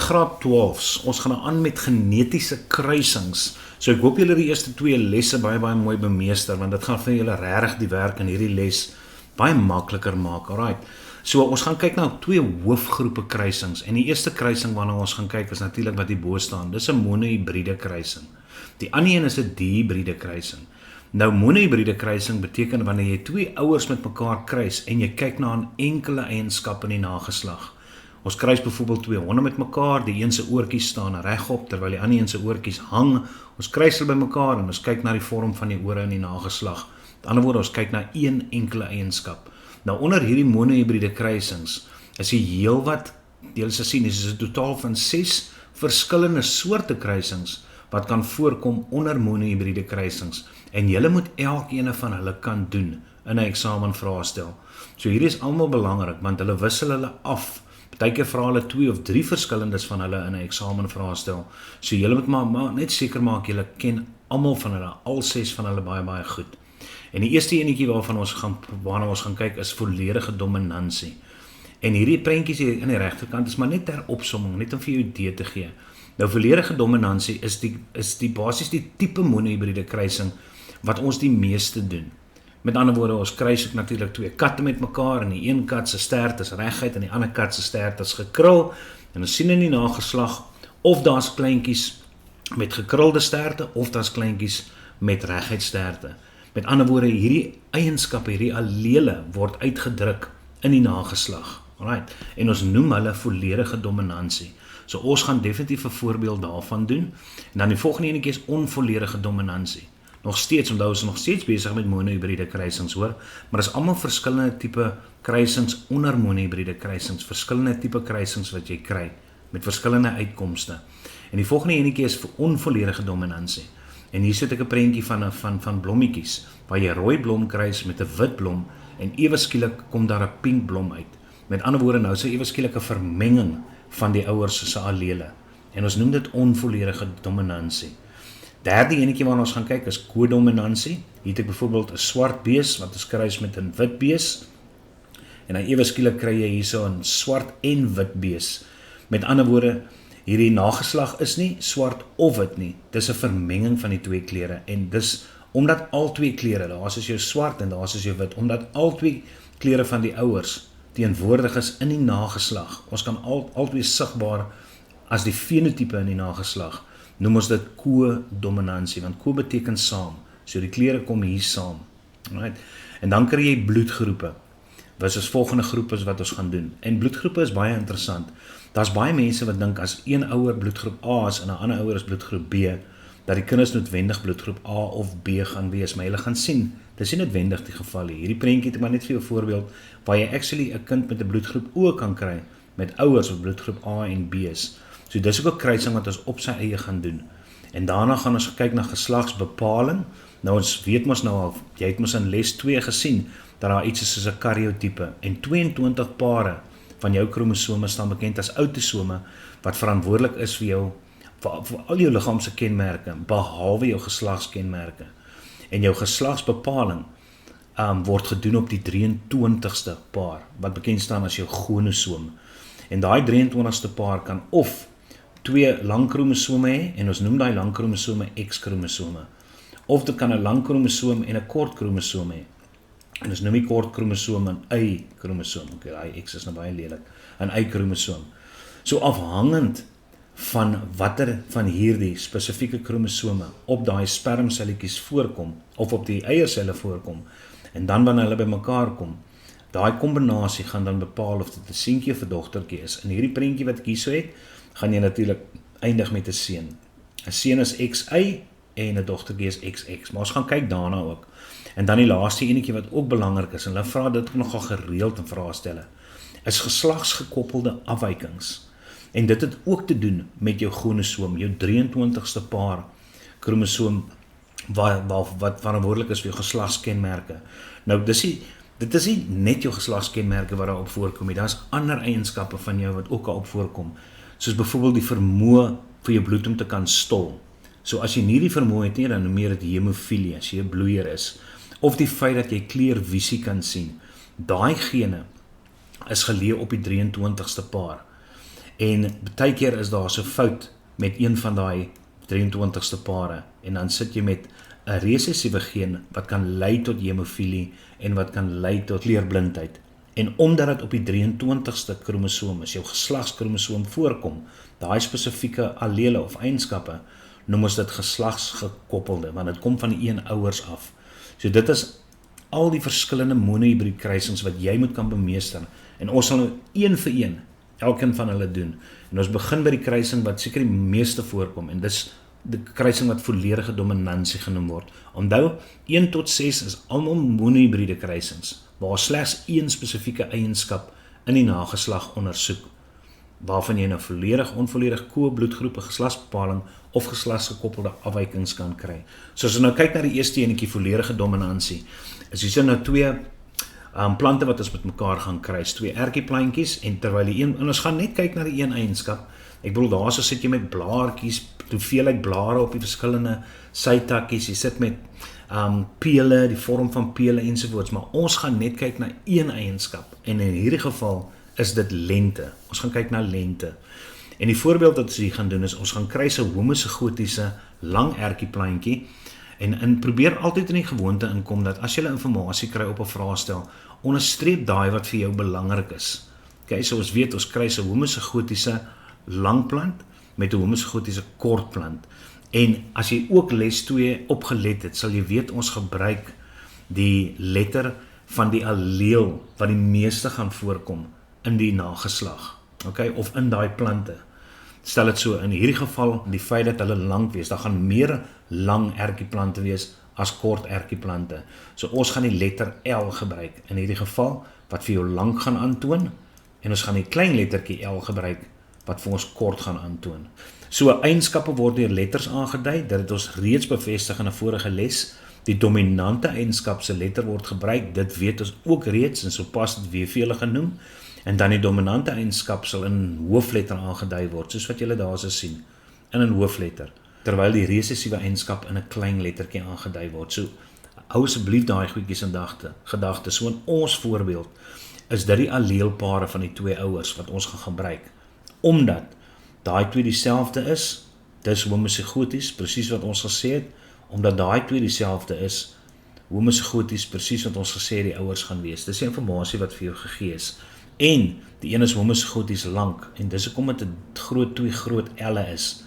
graad 12's. Ons gaan nou aan met genetiese kruisings. So ek hoop julle die eerste 2 lesse baie mooi bemeester, want dit gaan vir julle regtig die werk in hierdie les baie makliker maak. Alright. So ons gaan kyk na 2 hoofgroepe kruisings. En die eerste kruising waarna ons gaan kyk is natuurlik wat hierbo staan. Dis 'n monohybride kruising. Die ander een is 'n dihybride kruising. Nou monohybride kruising beteken wanneer jy 2 ouers met mekaar kruis en jy kyk na 'n enkele eienskap in die nageslag. Ons kruis byvoorbeeld 2 honde met mekaar, die een se oortjies staan regop terwyl die ander een se oortjies hang. Ons kruis hulle by mekaar en ons kyk na die vorm van die ore in die nageslag. Met ander woorde, ons kyk na een enkele eienskap. Nou onder hierdie monohybride kruisings is die heelwat, julle sal sien, dis 'n totaal van 6 verskillende soorte kruisings wat kan voorkom onder monohybride kruisings. En julle moet elkeen van hulle kan doen in 'n eksamenvraestel. So hierdie is almal belangrik want hulle wissel hulle af. Partykeer vra hulle 2 of 3 verskillendes van hulle in 'n eksamenvraestel. So julle moet maar net seker maak julle ken almal van hulle, al 6 van hulle baie goed. En die eerste enetjie waarna ons gaan kyk is volledige dominansie. En hierdie prentjies hier aan die regterkant is maar net ter opsomming, net om vir jou 'n idee te gee. Nou volledige dominansie is die basies die tipe monohybride kruising wat ons die meeste doen. Met ander woorde, ons kruis ook natuurlik 2 katte met mekaar en die een kat se stert is reguit en die ander kat se stert is gekrul. En ons sien in die nageslag of daar's kleintjies met gekrulde sterte of daar's kleintjies met reguit sterte. Met ander woorde, hierdie eienskappe, hierdie allele word uitgedruk in die nageslag. Alright. En ons noem hulle volledige dominansie. So ons gaan definitief 'n voorbeeld daarvan doen. En dan die volgende enetjie is onvolledige dominansie. Nog steeds, onthou ons is nog steeds besig met monohybride kruisings, hoor, maar is almal verskillende tipe kruisings onder monohybride kruisings, verskillende tipe kruisings wat jy kry met verskillende uitkomste. En die volgende enetjie is vir onvolledige dominansie. En hier sit ek 'n prentjie van blommetjies waar jy rooi blom kruis met 'n wit blom en ewe skielik kom daar 'n pink blom uit. Met ander woorde, nou is daar ewe skielik 'n vermenging van die ouers se allele. En ons noem dit onvolledige dominansie. Derde enetjie waarna ons gaan kyk is kodominansie. Hier het ek byvoorbeeld 'n swart bees wat ons kruis met 'n wit bees. En dan ewe skielik kry jy hierso 'n swart en wit bees. Met ander woorde, hierdie nageslag is nie swart of wit nie. Dis 'n vermenging van die 2 kleure en dis omdat al 2 kleure, daar is jou swart en daar is jou wit, omdat al 2 kleure van die ouers teenwoordig is in die nageslag. Ons kan al 2 sigbaar as die fenotipe in die nageslag. Noem ons dit kodominansie, want ko beteken saam. So die kleure kom hier saam. Right? En dan kry jy bloedgroepe. Wat is volgende groep is wat ons gaan doen. En bloedgroepe is baie interessant. Daar's baie mense wat dink as een ouer bloedgroep A is en 'n ander ouer is bloedgroep B, dat die kinders noodwendig bloedgroep A of B gaan wees, maar jy gaan sien, dis nie noodwendig die geval hier. Hierdie prentjie het maar net vir jou voorbeeld waar jy actually 'n kind met 'n bloedgroep O kan kry met ouers wat bloedgroep A en B is. So dis ook 'n kruising wat ons op sy eie gaan doen. En daarna gaan ons kyk na geslagsbepaling. Nou ons weet mos nou al, jy het mos in les 2 gesien dat daar iets is soos 'n karyotype en 22 pare van jou kromosome staan bekend as autosome wat verantwoordelik is vir jou vir al jou liggaamse kenmerke behalwe jou geslagskenmerke. En jou geslagsbepaling word gedoen op die 23ste paar wat bekend staan as jou chromosoom. En daai 23ste paar kan of 2 lang kromosome hê en ons noem daai lang kromosome X-kromosome. Of dit kan 'n lang kromosoom en 'n kort kromosoom hê. En ons noem die kort kromosoom 'n Y-kromosoom. Okay, daai X is nou baie lelik. 'n Y-kromosoom. So afhangend van watter van hierdie spesifieke kromosome op daai spermselletjies voorkom of op die eierselle voorkom en dan wanneer hulle bymekaar kom, daai kombinasie gaan dan bepaal of dit 'n seentjie of 'n dogtertjie is. In hierdie prentjie wat ek hierso het, gaan jy natuurlik eindig met 'n seun. 'n Seun is XY en 'n dogtertjie is XX, maar ons gaan kyk daarna ook. En dan die laaste enetjie wat ook belangrik is, en hulle vra dit ook nogal gereeld in vraestelle, is geslagsgekoppelde afwykings. En dit het ook te doen met jou chromosoom, jou 23ste paar kromosoom wat verantwoordelik is vir jou geslagskenmerke. Nou dit is nie net jou geslagskenmerke wat daarop voorkom nie, daar's ander eienskappe van jou wat ook daarop voorkom, soos byvoorbeeld die vermoë vir jou bloed om te kan stol. So as jy nie die vermoë het nie, dan noem jy dit hemofilie, as jy 'n bloeier is, of die feit dat jy kleurvisie kan sien. Daai gene is geleë op die 23ste paar. En baie keer is daar so fout met een van daai 23ste pare en dan sit jy met 'n resessiewe geen wat kan lei tot hemofilie en wat kan lei tot kleurblindheid. En omdat dit op die 23ste kromosoom is, jou geslagskromosoom voorkom, daai spesifieke allele of eienskappe, noem ons dit geslagsgekoppelde, want dit kom van die een ouers af. So dit is al die verskillende monohybrid kruisings wat jy moet kan bemeester. En ons sal nou een vir een elkeen van hulle doen. En ons begin by die kruising wat seker die meeste voorkom en dis die kruising wat volledige dominansie genoem word. Onthou, 1 tot 6 is almal monohybride kruisings waar slegs een spesifieke eienskap in die nageslag ondersoek, waarvan jy nou volledig, onvolledig ko-bloedgroepe, geslagsbepaling of geslagsgekoppelde afwykings kan kry. So as ons nou kyk na die eerste enetjie, volledige dominansie, is hier nou twee plante wat ons met mekaar gaan kruis, twee ertjieplantjies, en terwyl die een, en ons gaan net kyk na die een eienskap, ek bedoel daar so sit jy met blaartjies, hoeveelheid blare op die verskillende sytakkies, jy sit met pele, die vorm van pele ensovoorts, maar ons gaan net kyk na een eienskap, en in hierdie geval is dit lente. Ons gaan kyk na lente. En die voorbeeld wat ons hier gaan doen is, ons gaan kruis 'n homosegotiese lang ertjieplantjie, en probeer altyd in die gewoonte inkom dat as jy inligting kry op 'n vraestel, onderstreep daai wat vir jou belangrik is. Okay, so ons weet ons kry 'n homosegotiese lang plant met 'n homosegotiese kort plant. En as jy ook les 2 opgelet het, sal jy weet ons gebruik die letter van die alleel wat die meeste gaan voorkom in die nageslag, okay, of in daai plante. Stel dit so, in hierdie geval, die feit dat hulle lank wees, daar gaan meer lang ertjieplante wees as kort ertjieplante. So ons gaan die letter L gebruik, in hierdie geval, wat vir jou lank gaan aantoon, en ons gaan die klein lettertjie L gebruik, wat vir ons kort gaan aantoon. So eienskappe word deur letters aangedui, dit het ons reeds bevestig in 'n vorige les. Die dominante eienskap se letter word gebruik, dit weet ons ook reeds, en so pas dit weer vir julle genoem. En dan die dominante eienskap sal in hoofletter aangedui word, soos wat julle daar so sien, in 'n hoofletter, terwyl die resessiewe eienskap in 'n klein lettertjie aangedui word. So hou asseblief daai goedjies in gedagte. So in ons voorbeeld is dit die alleelpare van die twee ouers wat ons gaan gebruik, omdat daai twee dieselfde is, dis homosegoties, presies wat ons gesê het, omdat daai twee dieselfde is, homosegoties, presies wat ons gesê het die ouers gaan wees. Dis die inligting wat vir jou gegee is. En die een is homosegoties lank, en dis hoekom dit 2 groot L'e is,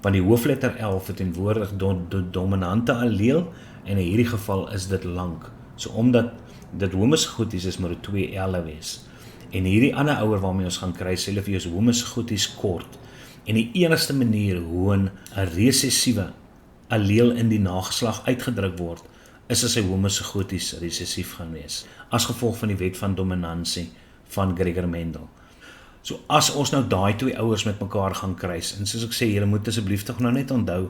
want die hoofletter L verteenwoordig dominante alleel, en in hierdie geval is dit lank. So omdat dit homosegoties is, moet dit 2 L'e wees. En hierdie ander ouer waarmee ons gaan kry, sê hulle vir jou is homosegoties kort. En die enigste manier hoe 'n resessiewe alleel in die nageslag uitgedruk word, is as hy homosegoties resessief gaan wees, as gevolg van die wet van dominansie van Gregor Mendel. So as ons nou daai twee ouers met mekaar gaan kruis, en soos ek sê, julle moet asseblief tog nou net onthou,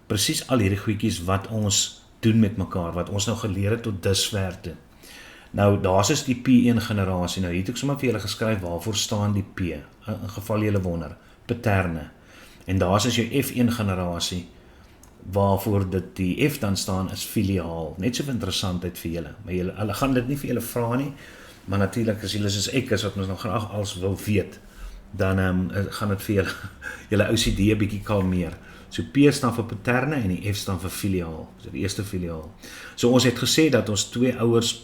presies al hierdie goedjies wat ons doen met mekaar, wat ons nou geleer het tot dusver toe. Nou, daar is die P1 generasie, nou hier het ek sommer vir julle geskryf, waarvoor staan die P, in geval julle wonder, paterne. En daar is jou F1 generasie, waarvoor dit die F dan staan is filiaal, net so interessantheid vir julle, maar hulle gaan dit nie vir julle vra nie, maar natuurlik as julle soos ek is, wat ons nog graag als wil weet, dan gaan dit vir julle OCD 'n bietjie kalmeer. So P staan vir paterne en die F staan vir filiaal, so die eerste filiaal. So ons het gesê dat ons twee ouers,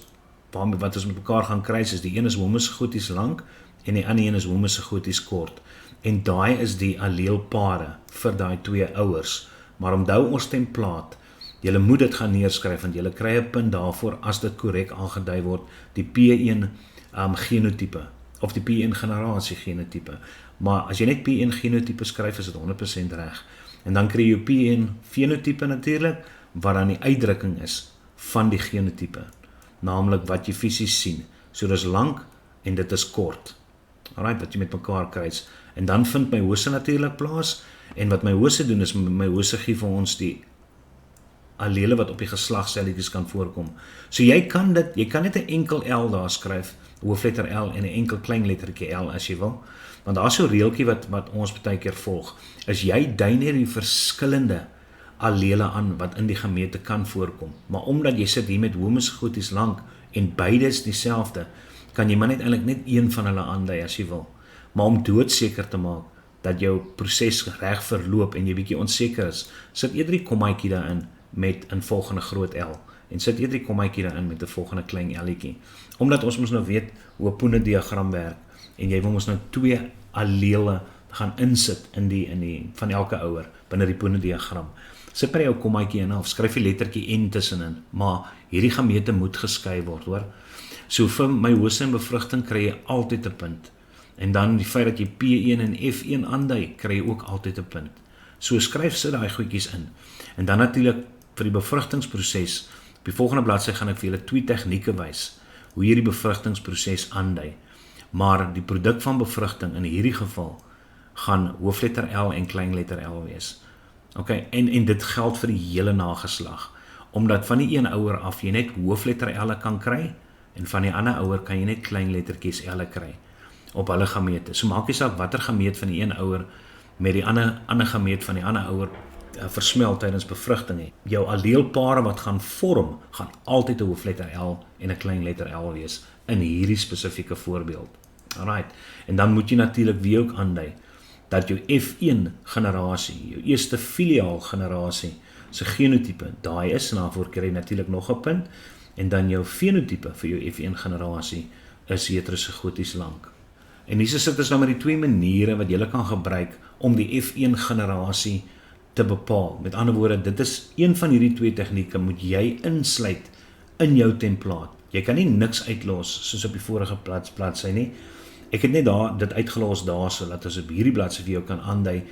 wat ons met mekaar gaan kruis, is die een is homosegoties lank, en die ander een is homosegoties kort. En daai is die alleelpare vir daai twee ouers. Maar onthou ons templaat, julle moet dit gaan neerskryf, want julle kry 'n punt daarvoor as dit korrek aangedui word, die P1 genotipe, of die P1 generasie genotipe. Maar as jy net P1 genotipe skryf, is dit 100% reg. En dan kry jy P1 fenotipe natuurlik, wat dan die uitdrukking is van die genotipe, naamlik wat jy fisies sien. So dis lank en dit is kort. Alright, wat jy met mekaar kruis. En dan vind my hose natuurlik plaas, en wat my hose doen is, my hose gee vir ons die allele wat op die geslagselletjies kan voorkom. So jy kan net 'n enkel L daar skryf, hoofletter L en 'n enkel klein lettertjie L as jy wil. Want daar is so 'n reeltjie wat ons baie keer volg. Is jy dui net die verskillende allele aan wat in die gemeente kan voorkom. Maar omdat jy sit hier met homosegoties lank en beide is dieselfde, kan jy maar net eintlik net een van hulle aandui as jy wil. Maar om doodseker te maak, dat jou proses reg verloop en jy bietjie onseker is, sit eerder die kommaatjie daarin met 'n volgende groot L en sit eerder die kommaatjie daarin met 'n volgende klein L'tjie. Omdat ons mos nou weet hoe 'n Punnett-diagram werk en jy wil mos nou 2 allele gaan insit in die van elke ouer binne die Punnett-diagram. Sit maar jou kommaatjie in of skryf die lettertjie N tussenin, maar hierdie gamete moet geskei word, hoor. So vir meiose en bevrugting kry jy altyd 'n punt. En dan die feit dat jy P1 en F1 aandui, kry jy ook altyd 'n punt. So skryf sit daai goedjies in. En dan natuurlik vir die bevrugtingsproses, op die volgende bladsy gaan ek vir julle 2 tegnieke wys hoe jy die bevrugtingsproses aandui. Maar die produk van bevrugting in hierdie geval gaan hoofletter L en kleinletter L wees. Okay, en dit geld vir die hele nageslag, omdat van die een ouer af jy net hoofletter L kan kry en van die ander ouer kan jy net kleinlettertjies L kry op hulle gamete. So maak nie saak watter gameet van die een ouer met die ander gameet van die ander ouer versmelt tydens bevrugting het. Jou alleelpare wat gaan vorm, gaan altyd 'n hoofletter L en 'n kleinletter L wees in hierdie spesifieke voorbeeld. Alright, en dan moet jy natuurlik weer ook aandui dat jou F1 generasie, jou eerste filiaal generasie se genotipe daai is, en daarvoor kry jy natuurlik nog 'n punt, en dan jou fenotipe vir jou F1 generasie is heterozigoties lank. En hier sit ons nou met die 2 maniere wat jy kan gebruik om die F1 generasie te bepaal. Met ander woorde, dit is een van hierdie 2 tegnieke moet jy insluit in jou templaat. Jy kan nie niks uitlos soos op die vorige bladsy nie. Ek het net dit uitgelos daarso dat ons op hierdie bladsy vir jou kan aandui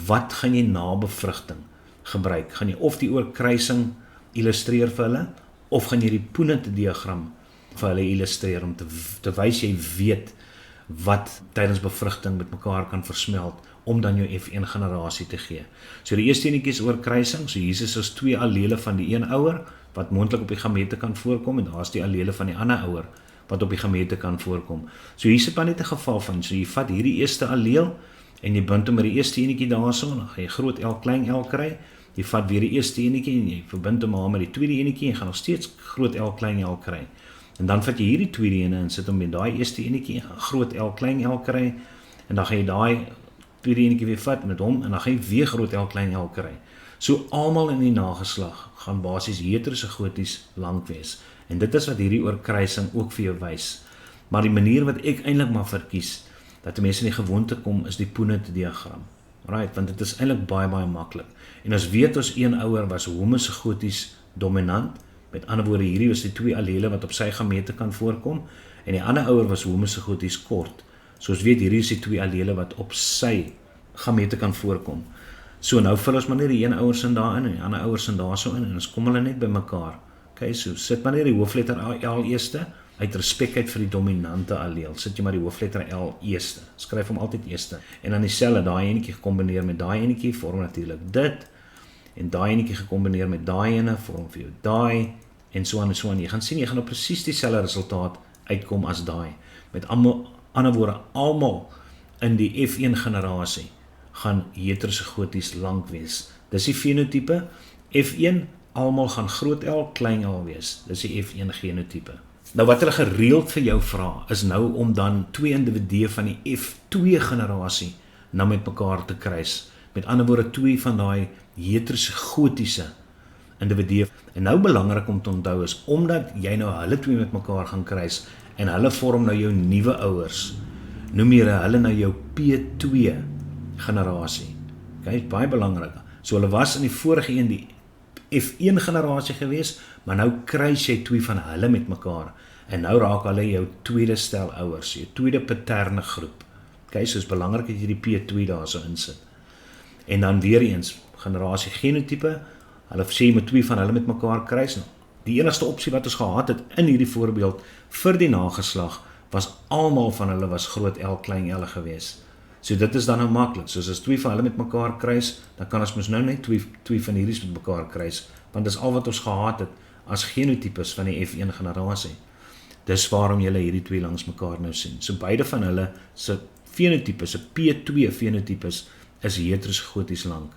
wat gaan jy na bevrugting gebruik. Gaan jy of die oorkruising illustreer vir hulle of gaan jy die Punnett-diagram vir hulle illustreer om te wys jy weet wat tydens bevrugting met mekaar kan versmelt om dan jou F1 generasie te gee. So die eerste enetjie is oorkruising, so hier is ons 2 allele van die een ouer wat moontlik op die gamete kan voorkom en daar is die allele van die ander ouer wat op die gamete kan voorkom. So hier sit maar net 'n geval van, so jy vat hierdie eerste alleel en jy bind hom met die eerste enetjie daarso, dan gaan jy groot L klein L kry. Jy vat weer die eerste enetjie en jy verbind hom met die tweede enetjie en gaan nog steeds groot L klein L kry. En dan vat jy hierdie tweede ene en sit hom met daai eerste enetjie en gaan groot L klein L kry en dan gaan jy daai tweede enetjie weer vat met hom en dan gaan jy weer groot L klein L kry. So almal in die nageslag gaan basies heterozigoties lank wees. En dit is wat hierdie oorkruising ook vir jou wys. Maar die manier wat ek eintlik maar verkies, dat die mense in die gewoonte kom, is die Punnett-diagram. Right, want dit is eintlik baie maklik. En as weet ons een ouer was homozigoties dominant, met ander woorde hierdie was die 2 allele wat op sy gamete kan voorkom, en die ander ouer was homozigoties kort. Soos weet hierdie is die 2 allele wat op sy gamete kan voorkom. So nou vul ons maar net die een ouer sin daarin en die ander ouer sin daarso in en ons kom hulle net by mekaar. Okay, so sit maar net die hoofletter L eerste, uit respek uit vir die dominante alleel, sit jy maar die hoofletter L eerste, skryf hom altyd eerste, en dan dieselfde, daai enetjie gekombineer met daai enetjie, vorm natuurlik dit, en daai enetjie gekombineer met daai ene, vorm vir jou daai, en so aan, jy gaan sien, jy gaan op presies dieselfde resultaat uitkom as daai, met ander woorde, almal in die F1 generasie, gaan heterozigoties lank wees, dis die fenotipe, F1, almal gaan groot L, klein L wees, dis die F1 genotipe. Nou wat hulle gereeld vir jou vra, is nou om dan 2 individue van die F2 generasie nou met mekaar te kruis. Met ander woorde 2 van daai heterozigotiese individue. En nou belangrik om te onthou is, omdat jy nou hulle 2 met mekaar gaan kruis, en hulle vorm nou jou nuwe ouers, noem jy hulle nou jou P2 generasie. Okay, baie belangrik. So hulle was in die vorige een die F1 generasie gewees, maar nou kruis jy 2 van hulle met mekaar, en nou raak hulle jou tweede stel ouers, jou tweede paterne groep. Okay, so is belangrik dat jy die P2 daar so insit. En dan weer eens, generasie genotipe, hulle sê jy met 2 van hulle met mekaar kruis. Nou, die enigste opsie wat ons gehad het in hierdie voorbeeld vir die nageslag, was almal van hulle was groot L klein L gewees. So dit is dan nou maklik, soos as 2 van hulle met mekaar kruis, dan kan ons mos nou net 2 van hierdie met mekaar kruis, want dis al wat ons gehad het as genotipes van die F1 generasie. Dis waarom julle hierdie 2 langs mekaar nou sien. So beide van hulle se fenotipes, se P2 fenotipes is heterozigoties lank.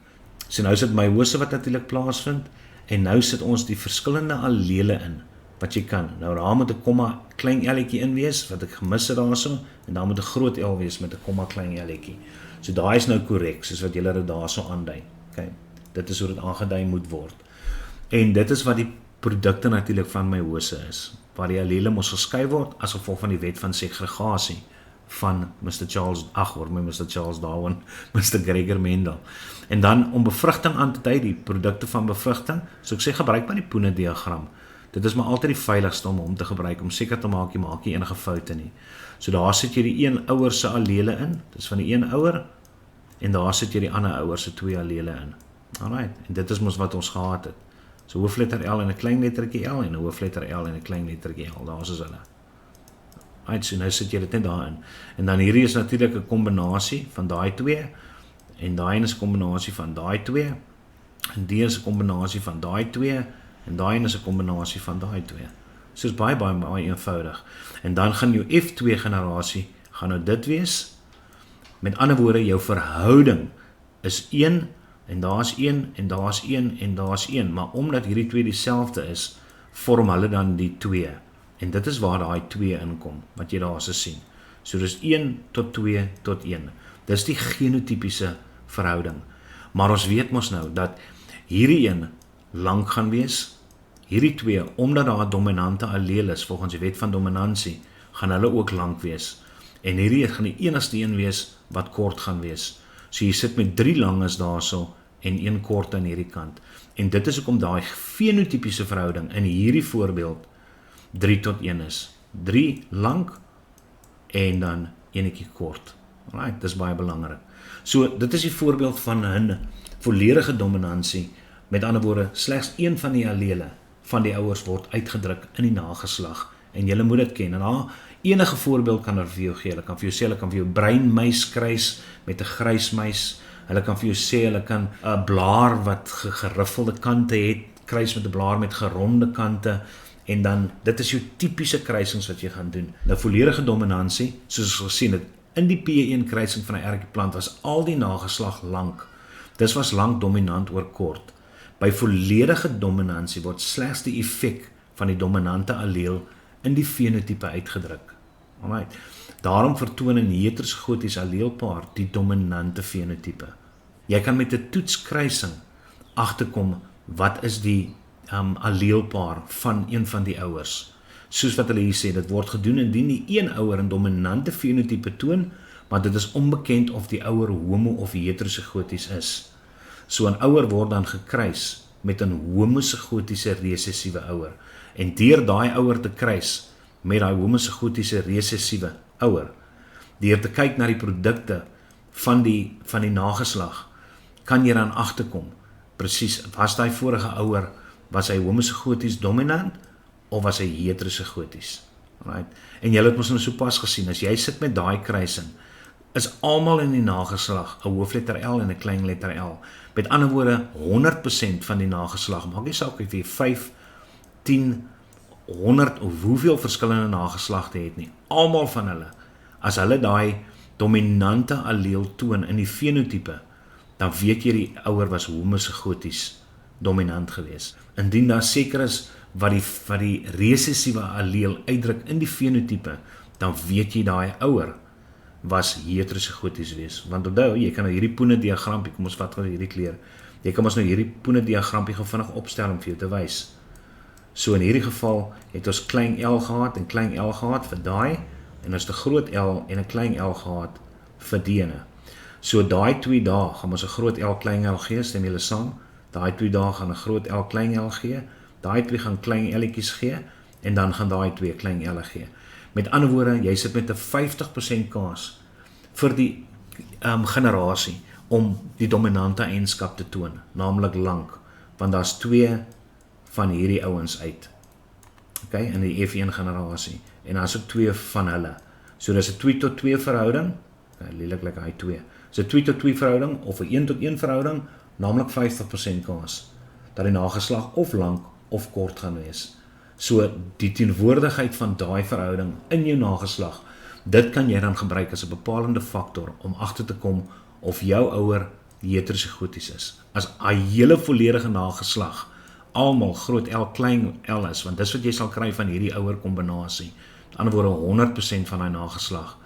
So nou sit meiose wat natuurlik plaasvind, en nou sit ons die verskillende allele in wat jy kan. Nou daar moet 'n komma klein elletjie in wees wat ek gemis het daarso en daar moet 'n groot L wees met 'n komma klein elletjie. So daai is nou korrek soos wat julle dit daarso aandui. Okay. Dit is hoe dit aangedui moet word. En dit is wat die produkte natuurlik van meiose is, waar die allele mos geskei word as gevolg van die wet van segregasie van Mr. Charles Darwin, Mr. Gregor Mendel. En dan om bevrugting aan te dui, die produkte van bevrugting, so ek sê gebruik maar die Punnett-diagram. Dit is maar altyd die veiligste om te gebruik, om seker te maak jy maak nie enige foute nie. So daar sit jy die een ouer se allele in, dis van die een ouer, en daar sit jy die ander ouer se twee allele in. Alright, en dit is mos wat ons gehad het. So hoofletter L en 'n klein lettertjie L en 'n hoofletter L en 'n klein lettertjie L, daar is hulle. Right, so nou sit jy dit net daarin. En dan hierdie is natuurlik 'n kombinasie van daai twee, en daai is 'n kombinasie van daai twee, en die is 'n kombinasie van daai twee, en daai is 'n kombinasie van daai twee. So is baie eenvoudig. En dan gaan jou F2 generasie, gaan nou dit wees. Met ander woorde, jou verhouding is 1, en daar's 1, en daar's 1, en daar's 1, maar omdat hierdie twee dieselfde is, vorm hulle dan die 2. En dit is waar daai 2 inkom, wat jy daar so sien. So dis 1 tot 2 tot 1. Dis die genotypiese verhouding. Maar ons weet mos nou, dat hierdie een lank gaan wees, hierdie 2, omdat daar 'n dominante allele is, volgens die wet van dominansie, gaan hulle ook lank wees. En hierdie gaan die enigste een wees, wat kort gaan wees. So jy sit met 3 langes daarso, en 1 kort aan hierdie kant. En dit is ook om daai fenotypiese verhouding, in hierdie voorbeeld, 3 tot 1 is. 3 lank, en dan enetjie kort. Alright, dis baie belangrik. So, dit is die voorbeeld van 'n volledige dominansie, met ander woorde, slegs een van die allele van die ouers word uitgedruk in die nageslag, en julle moet dit ken. En enige voorbeeld kan er vir jou gee. Hulle kan vir jou sê, hulle kan vir jou breinmuis kruis met 'n grys muis. Hulle kan vir jou sê, hulle kan 'n blaar wat geriffelde kante het, kruis met 'n blaar met geronde kante, en dan, dit is jou tipiese kruisings wat jy gaan doen. Nou, volledige dominansie, soos ons gesien het, in die P1 kruising van 'n ertjieplant was al die nageslag lank. Dis was lank dominant oor kort. By volledige dominansie word slegs die effek van die dominante alleel in die fenotipe uitgedruk. Alright. Daarom vertoon 'n heterogotiese alleelpaar die dominante fenotipe. Jy kan met 'n toetskruising agterkom wat is die alleelpaar van een van die ouers. Soos wat hulle hier sê, dit word gedoen indien die een ouer 'n dominante fenotipe toon, maar dit is onbekend of die ouer homo of heterogoties is. So 'n ouer word dan gekruis met 'n homozigotiese resessiewe ouer. En deur daai ouer te kruis met daai homozigotiese resessiewe ouer, deur te kyk na die produkte van die nageslag, kan jy dan agterkom, presies, was daai vorige ouer, was hy homozigoties dominant, of was hy heterozigoties? Right? En jy het ons nou sopas gesien, as jy sit met daai kruising, is almal in die nageslag 'n hoofletter L en 'n klein letter L. Met ander woorde, 100% van die nageslag, maak nie saak of jy 5, 10, 100 of hoeveel verskillende nageslagte het nie. Almal van hulle, as hulle daai dominante alleel toon in die fenotipe, dan weet jy die ouer was homozigoties dominant gewees. Indien daar seker is wat die resessiewe alleel uitdruk in die fenotipe, dan weet jy daai ouer was heterozigoties wees. Want onthou, jy kan nou hierdie Punnett-diagrampie, kom ons vat hierdie kleur, jy kan ons nou hierdie Punnett-diagrampie vinnig opstel om vir jou te wys. So in hierdie geval het ons klein L gehad en klein L gehad vir daai, en ons het 'n groot L en 'n klein L gehad vir die ene. So daai 2 dae gaan ons 'n groot L klein L gee, stem julle saam? Daai 2 dae gaan 'n groot L klein L gee, daai 2 gaan klein L'tjies gee, en dan gaan daai 2 klein L gee. Met ander woorde, jy sit met 'n 50% kans vir die generasie om die dominante eienskap te toon, naamlik lank, want daar's 2 van hierdie ouens uit. Okay, in die F1 generasie, en daar's ook 2 van hulle. So dis 'n 2 tot 2 verhouding, lelik hy 2. Dis 'n 2 tot 2 verhouding of 'n 1 tot 1 verhouding, naamlik 50% kans dat die nageslag of lank of kort gaan wees. So die teenwoordigheid van daai verhouding in jou nageslag, dit kan jy dan gebruik as 'n bepalende faktor om agter te kom of jou ouer heterozigoties is. As 'n hele volledige nageslag almal groot L klein L is, want dis wat jy sal kry van hierdie ouer kombinasie. Met ander woorde 100% van daai nageslag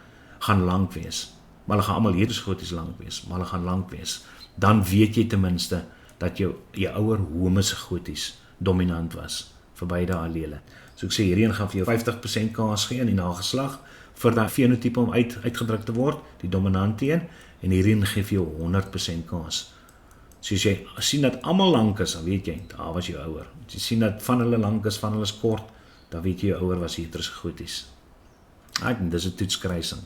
gaan lank wees. Maar hulle gaan almal heterogoties lank wees, maar hulle gaan lank wees. Dan weet jy ten minste dat jou ouer homozigoties dominant was vir beide allele. So ek sê hierheen gaan vir jou 50% kans gee in die nageslag vir daai fenotipe om uitgedruk te word, die dominant een, en hierheen gee vir jou 100% kans. So as jy sien dat almal lank is, dan weet jy, daar was jou ouer. As jy sien dat van hulle lank is, van hulle is kort, dan weet jy jou ouer was heterogoties. Dis 'n toetskruising.